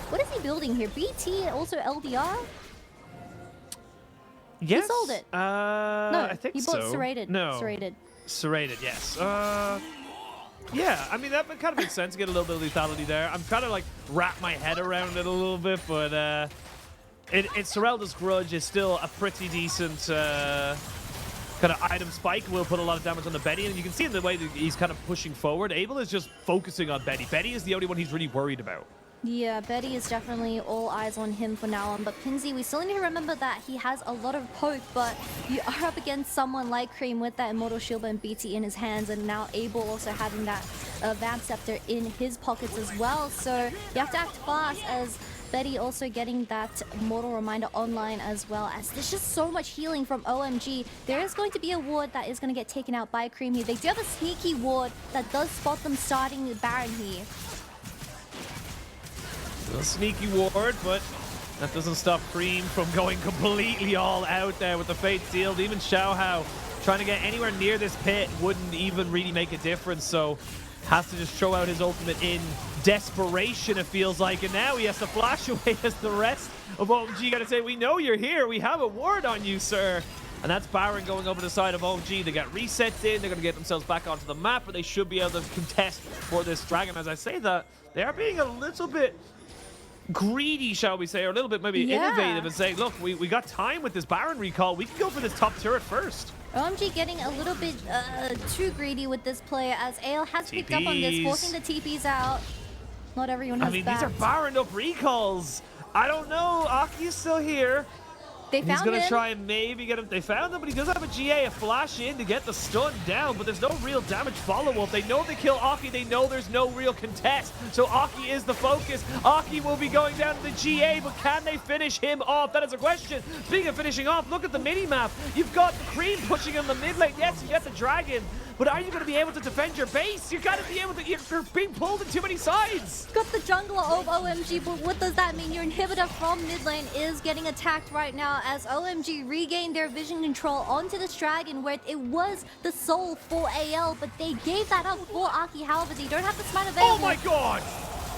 What is he building here? BT and also LDR? Yes. He sold it. No, I think he bought serrated. No. Serrated. Serrated, yes. Yeah, I mean, that kind of makes sense. Get a little bit of lethality there. I'm trying to, like, wrap my head around it a little bit, but Serralda's Grudge is still a pretty decent kind of item spike. Will put a lot of damage on the Betty, and you can see in the way that he's kind of pushing forward. Abel is just focusing on Betty. Betty is the only one he's really worried about. Yeah, Betty is definitely all eyes on him for now on, but PinZ, we still need to remember that he has a lot of poke, but you are up against someone like Creme with that Immortal Shield and BT in his hands, and now Abel also having that Vamp Scepter in his pockets as well, so you have to act fast, as Betty also getting that Mortal Reminder online as well, as there's just so much healing from OMG. There is going to be a ward that is going to get taken out by Creme here. They do have a sneaky ward that does spot them starting Baron here. A sneaky ward, but that doesn't stop Creme from going completely all out there with the Fate Sealed. Even Xiaohao trying to get anywhere near this pit wouldn't even really make a difference, so has to just throw out his ultimate in desperation, it feels like, and now he has to flash away as the rest of OMG got to say, we know you're here, we have a ward on you, sir. And that's Baron going over the side of OMG. They got resets in, they're going to get themselves back onto the map, but they should be able to contest for this Dragon. As I say that, they are being a little bit greedy, shall we say, or a little bit maybe innovative, and saying, look, we got time with this Baron recall, we can go for this top turret first. OMG getting a little bit too greedy with this play, as AL has picked up on this, forcing the TPs out. Not everyone has these backed. are Baron up recalls. I don't know, Aki is still here. They found He's going him. to try and maybe get him. They found him, but he does have a GA, a flash in to get the stun down, but there's no real damage follow-up. They know they kill Aki. They know there's no real contest. So Aki is the focus. Aki will be going down to the GA, but can they finish him off? That is a question. Speaking of finishing off, look at the mini-map. You've got the Creme pushing in the mid lane. Yes, you get the Dragon, but are you going to be able to defend your base? You got to be able to. You're being pulled in too many sides. Got the jungler of OMG, but what does that mean? Your inhibitor from mid lane is getting attacked right now, as OMG regained their vision control onto this Dragon, where it was the soul for AL, but they gave that up for Aki. However, they don't have the smite available. Oh my god!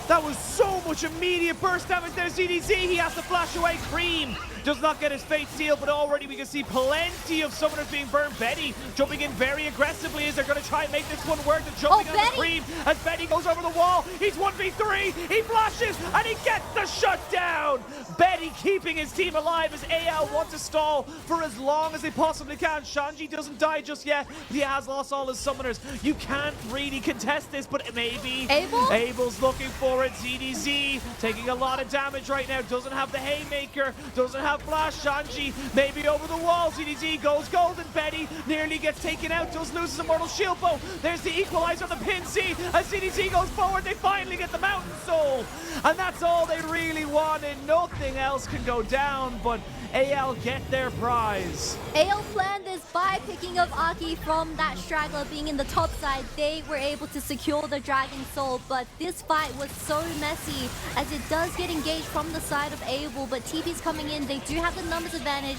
That was so much immediate burst damage there, CDZ. He has to flash away. Creme does not get his fate sealed, but already we can see plenty of summoners being burned. Betty jumping in very aggressively as they're going to try and make this one work. They're jumping on the Creme as Betty goes over the wall. He's 1v3, he flashes, and he gets the shutdown. Betty keeping his team alive as AL wants to stall for as long as they possibly can. Shanji doesn't die just yet, but he has lost all his summoners. You can't really contest this, but maybe Abel's looking for it. ZDZ taking a lot of damage right now, doesn't have the haymaker, doesn't have flash. Shanji maybe over the wall. ZDZ goes golden. Betty nearly gets taken out, does lose his immortal shield bow. There's the equalizer, the pin C. As ZDZ goes forward, they finally get the mountain soul, and that's all they really wanted. Nothing else can go down, but AL get their prize. AL planned this by picking up Aki from that straggler being in the top side. They were able to secure the Dragon Soul, but this fight was so messy as it does get engaged from the side of Abel, but TP's coming in. They do have the numbers advantage.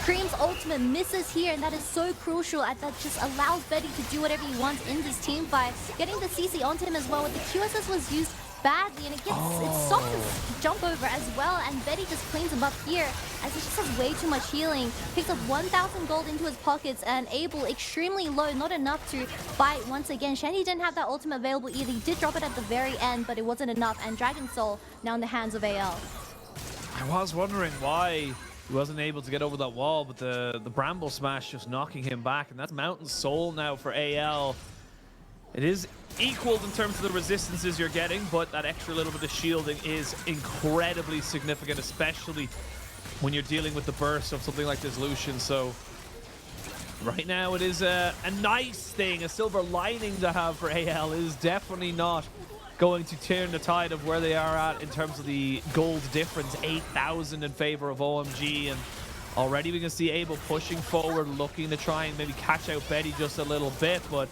Creme's ultimate misses here, and that is so crucial, and that just allows Betty to do whatever he wants in this team fight. Getting the CC onto him as well, with the QSS was used badly, and it stops his jump over as well, and Betty just cleans him up here as he just has way too much healing. Picks up 1,000 gold into his pockets, and Abel extremely low, not enough to fight once again. Shanji didn't have that ultimate available either. He did drop it at the very end, but it wasn't enough, and Dragon Soul now in the hands of AL. I was wondering why he wasn't able to get over that wall, but the Bramble Smash just knocking him back, and that's Mountain Soul now for AL. It is equaled in terms of the resistances you're getting, but that extra little bit of shielding is incredibly significant, especially when you're dealing with the burst of something like this Lucian. So right now it is a nice thing, a silver lining to have for AL. It is definitely not going to turn the tide of where they are at in terms of the gold difference. 8,000 in favor of OMG, and already we can see Abel pushing forward, looking to try and maybe catch out Betty just a little bit, but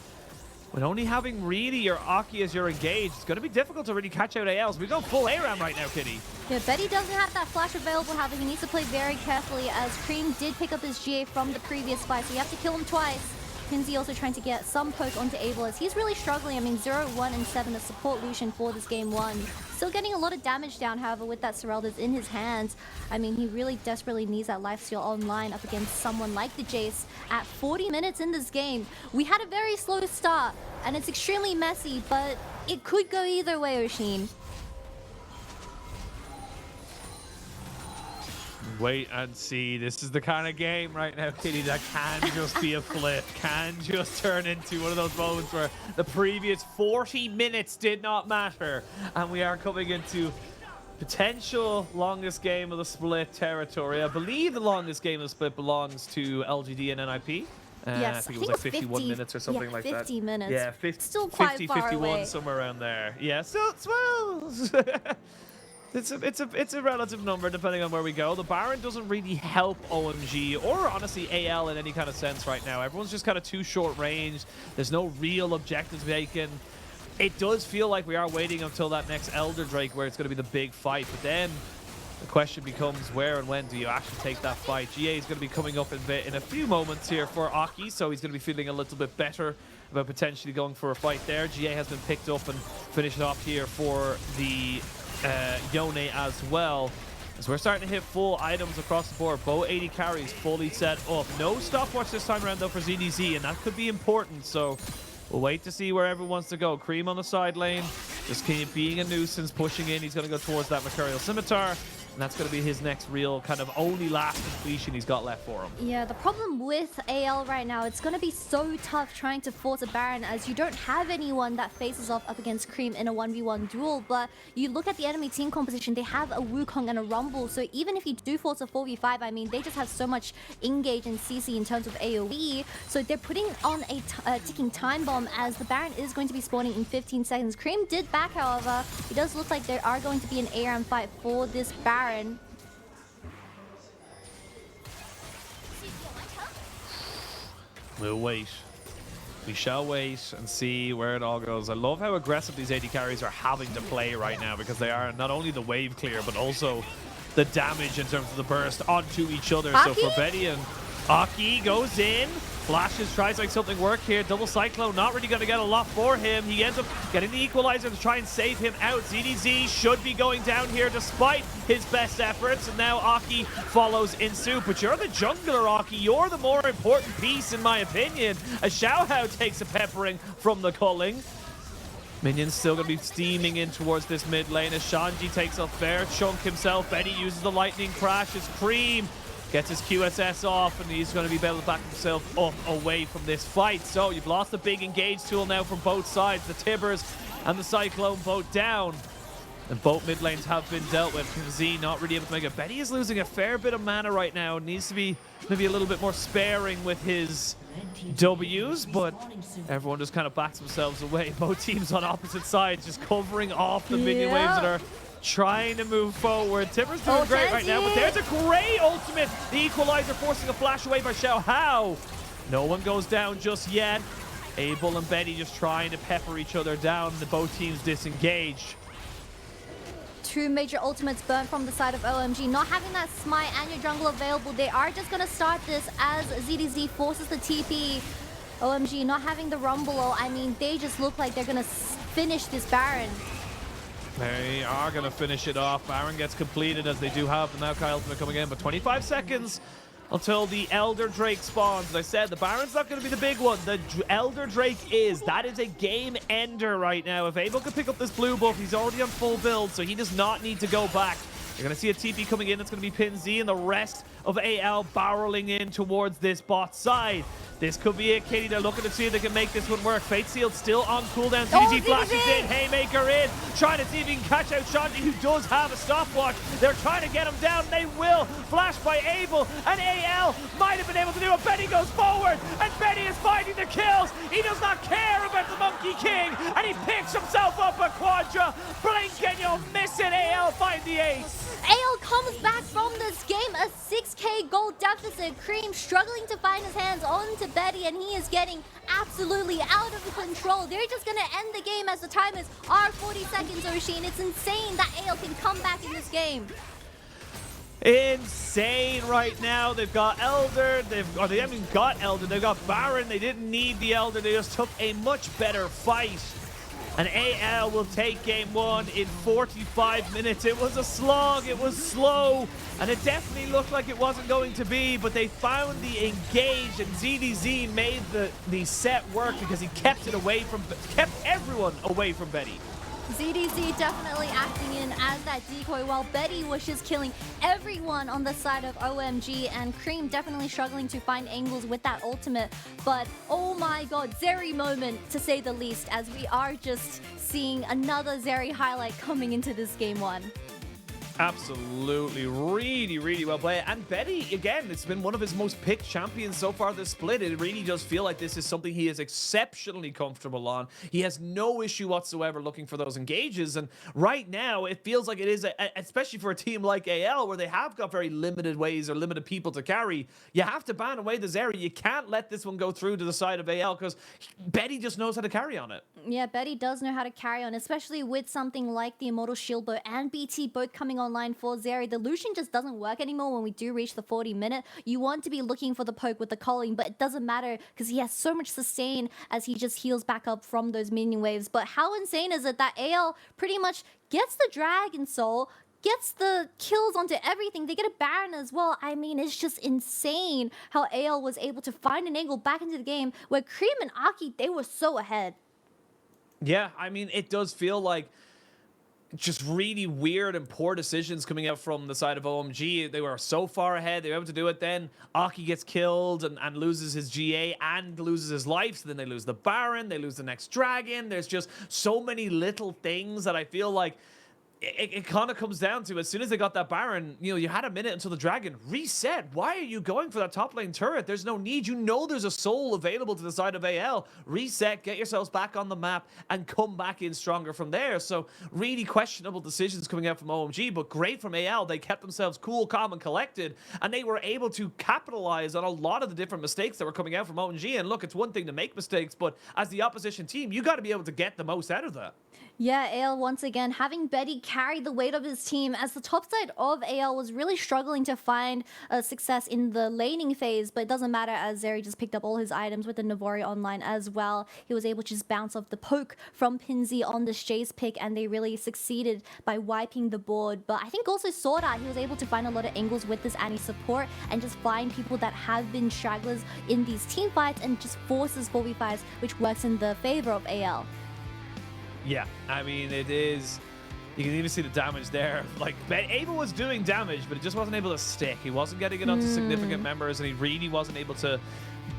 with only having really your Aki as your engaged, it's going to be difficult to really catch out ALs. We go full ARAM right now, Kitty. Yeah, Betty doesn't have that flash available, however, he needs to play very carefully as Creme did pick up his GA from the previous fight, so you have to kill him twice. Kinsey also trying to get some poke onto Abel as he's really struggling. I mean, 0, 1, and 7 to support Lucian for this game 1. Still getting a lot of damage down, however, with that Sorrel that's in his hands. I mean, he really desperately needs that lifesteal online up against someone like the Jayce at 40 minutes in this game. We had a very slow start, and it's extremely messy, but it could go either way, Oisin. Wait and see. This is the kind of game right now, Kitty, that can just be a flip, can just turn into one of those moments where the previous 40 minutes did not matter, and we are coming into potential longest game of the split territory. I believe the longest game of the split belongs to LGD and NIP. Yes, I think it was like 51 minutes or something like that. 50 minutes. Yeah, 50, still quite 50, far 51, away. somewhere around there. Yeah, so it's well. It's a relative number depending on where we go. The Baron doesn't really help OMG or honestly AL in any kind of sense right now. Everyone's just kind of too short range. There's no real objectives taken. It does feel like we are waiting until that next Elder Drake where it's going to be the big fight. But then the question becomes where and when do you actually take that fight? GA is going to be coming up in a few moments here for Aki, so he's going to be feeling a little bit better about potentially going for a fight there. GA has been picked up and finished off here for the Yone as well, as we're starting to hit full items across the board. Both 80 carries fully set up. No stopwatch this time around though for ZDZ, and that could be important, so we'll wait to see where everyone wants to go. Creme on the side lane, just being a nuisance, pushing in. He's going to go towards that Mercurial Scimitar, and that's going to be his next real kind of only last completion he's got left for him. Yeah, the problem with AL right now, it's going to be so tough trying to force a Baron as you don't have anyone that faces off up against Creme in a 1v1 duel. But you look at the enemy team composition, they have a Wukong and a Rumble. So even if you do force a 4v5, I mean, they just have so much engage and CC in terms of AoE. So they're putting on a ticking time bomb as the Baron is going to be spawning in 15 seconds. Creme did back, however. It does look like there are going to be an ARAM fight for this Baron. We'll wait. We shall wait and see where it all goes. I love how aggressive these AD carries are having to play right now, because they are not only the wave clear, but also the damage in terms of the burst onto each other. Aki? So for Betty and Aki goes in. Flashes, tries to make something work here. Double Cyclone, not really going to get a lot for him. He ends up getting the equalizer to try and save him out. ZDZ should be going down here despite his best efforts. And now Aki follows in suit. But you're the jungler, Aki. You're the more important piece, in my opinion, as Xiaohao takes a peppering from the culling. Minions still going to be steaming in towards this mid lane as Shanji takes a fair chunk himself. Betty uses the lightning crash as Creme gets his QSS off, and he's going to be able to back himself up away from this fight. So you've lost a big engage tool now from both sides. The Tibbers and the Cyclone both down. And both mid lanes have been dealt with. Z not really able to make it. Betty is losing a fair bit of mana right now. Needs to be maybe a little bit more sparing with his W's, but everyone just kind of backs themselves away. Both teams on opposite sides just covering off the minion waves that are trying to move forward. Tibbers doing great right now, but there's a great ultimate. The equalizer forcing a flash away by Xiaohao. No one goes down just yet. Abel and Betty just trying to pepper each other down. The both teams disengage. Two major ultimates burnt from the side of OMG. Not having that Smite and your jungle available, they are just going to start this as ZDZ forces the TP. OMG not having the Rumble, I mean, they just look like they're going to finish this Baron. They are going to finish it off. Baron gets completed as they do have the Maokai ultimate coming in, but 25 seconds until the Elder Drake spawns. As I said, the Baron's not going to be the big one. The Elder Drake is. That is a game ender right now. If Abel can pick up this blue buff, he's already on full build, so he does not need to go back. You're going to see a TP coming in. It's going to be Pin Z and the rest of AL barreling in towards this bot side. This could be it, Katie. They're looking to see if they can make this one work. Fate Sealed still on cooldown. ZDZ flashes in. Haymaker in. Trying to see if he can catch out Shanji, who does have a stopwatch. They're trying to get him down. They will. Flash by Abel. And AL might have been able to do it. Betty goes forward. And Betty is finding the kills. He does not care about the Monkey King. And he picks himself up a Quadra. Blink and you'll miss it. AL find the ace. AL comes back from this game, a 6k gold deficit. Creme struggling to find his hands onto Betty, and he is getting absolutely out of control. They're just going to end the game as the time is 40 seconds, Oisin. It's insane that AL can come back in this game. Insane right now. They've got Elder. They haven't even got Elder. They've got Baron. They didn't need the Elder. They just took a much better fight. And AL will take game one in 45 minutes. It was a slog, it was slow, and it definitely looked like it wasn't going to be, but they found the engage, and ZDZ made the set work because he kept everyone away from Betty. ZDZ definitely acting in as that decoy while Betty was just killing everyone on the side of OMG, and Creme definitely struggling to find angles with that ultimate. But oh my god, Zeri moment to say the least, as we are just seeing another Zeri highlight coming into this game one. Absolutely, really well played. And Betty, again, it's been one of his most picked champions so far this split. It really does feel like this is something he is exceptionally comfortable on. He has no issue whatsoever looking for those engages. And right now, it feels like it is, especially for a team like AL, where they have got very limited ways or limited people to carry. You have to ban away the Zeri. You can't let this one go through to the side of AL because Betty just knows how to carry on it. Yeah, Betty does know how to carry on, especially with something like the Immortal Shield Bow and BT both coming online for Zeri. The Lucian just doesn't work anymore when we do reach the 40-minute. You want to be looking for the poke with the culling, but it doesn't matter because he has so much sustain as he just heals back up from those minion waves. But how insane is it that AL pretty much gets the Dragon Soul, gets the kills onto everything. They get a Baron as well. I mean, it's just insane how AL was able to find an angle back into the game where Creme and Aki, they were so ahead. Yeah, I mean, it does feel like just really weird and poor decisions coming out from the side of OMG. They were so far ahead. They were able to do it. Then Aki gets killed and loses his GA and loses his life. So then they lose the Baron. They lose the next Dragon. There's just so many little things that I feel like it kind of comes down to, as soon as they got that Baron, you know, you had a minute until the Dragon. Reset. Why are you going for that top lane turret? There's no need. You know there's a soul available to the side of AL. Reset, get yourselves back on the map, and come back in stronger from there. So really questionable decisions coming out from OMG, but great from AL. They kept themselves cool, calm, and collected, and they were able to capitalize on a lot of the different mistakes that were coming out from OMG. And look, it's one thing to make mistakes, but as the opposition team, you got to be able to get the most out of that. Yeah, AL once again having Betty carry the weight of his team as the top side of AL was really struggling to find success in the laning phase, but it doesn't matter as Zeri just picked up all his items with the Navori online as well. He was able to just bounce off the poke from Pinsy on this Jayce pick, and they really succeeded by wiping the board. But I think also SwordArt, he was able to find a lot of angles with this Annie support and just find people that have been stragglers in these team fights and just forces 4v5s, which works in the favor of AL. Yeah, I mean, it is. You can even see the damage there. Like, Ava was doing damage, but it just wasn't able to stick. He wasn't getting it onto significant members, and he really wasn't able to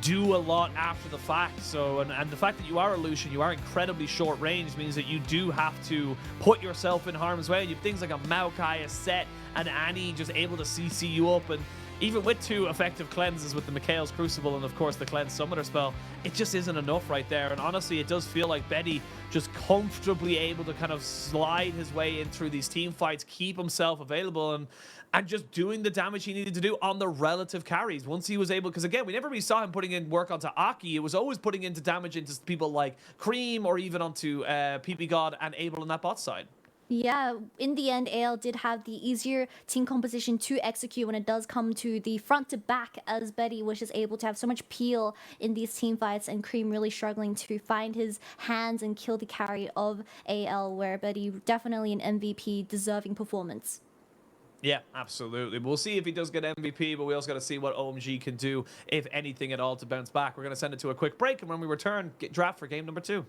do a lot after the fact. So, and the fact that you are a Lucian, you are incredibly short range, means that you do have to put yourself in harm's way. And you have things like a Maokai, a Sett, and Annie just able to CC you up. And even with 2 effective cleanses with the Mikhail's Crucible and, of course, the Cleanse Summoner spell, it just isn't enough right there. And honestly, it does feel like Betty just comfortably able to kind of slide his way in through these team fights, keep himself available, and just doing the damage he needed to do on the relative carries. Once he was able, because again, we never really saw him putting in work onto Aki. It was always putting into damage into people like Creme or even onto PP God and Abel on that bot side. Yeah, in the end, AL did have the easier team composition to execute when it does come to the front to back, as Betty was just able to have so much peel in these team fights, and Creme really struggling to find his hands and kill the carry of AL, where Betty definitely an MVP deserving performance. Yeah, absolutely. We'll see if he does get MVP, but we also got to see what OMG can do, if anything at all, to bounce back. We're going to send it to a quick break, and when we return, get draft for game number 2.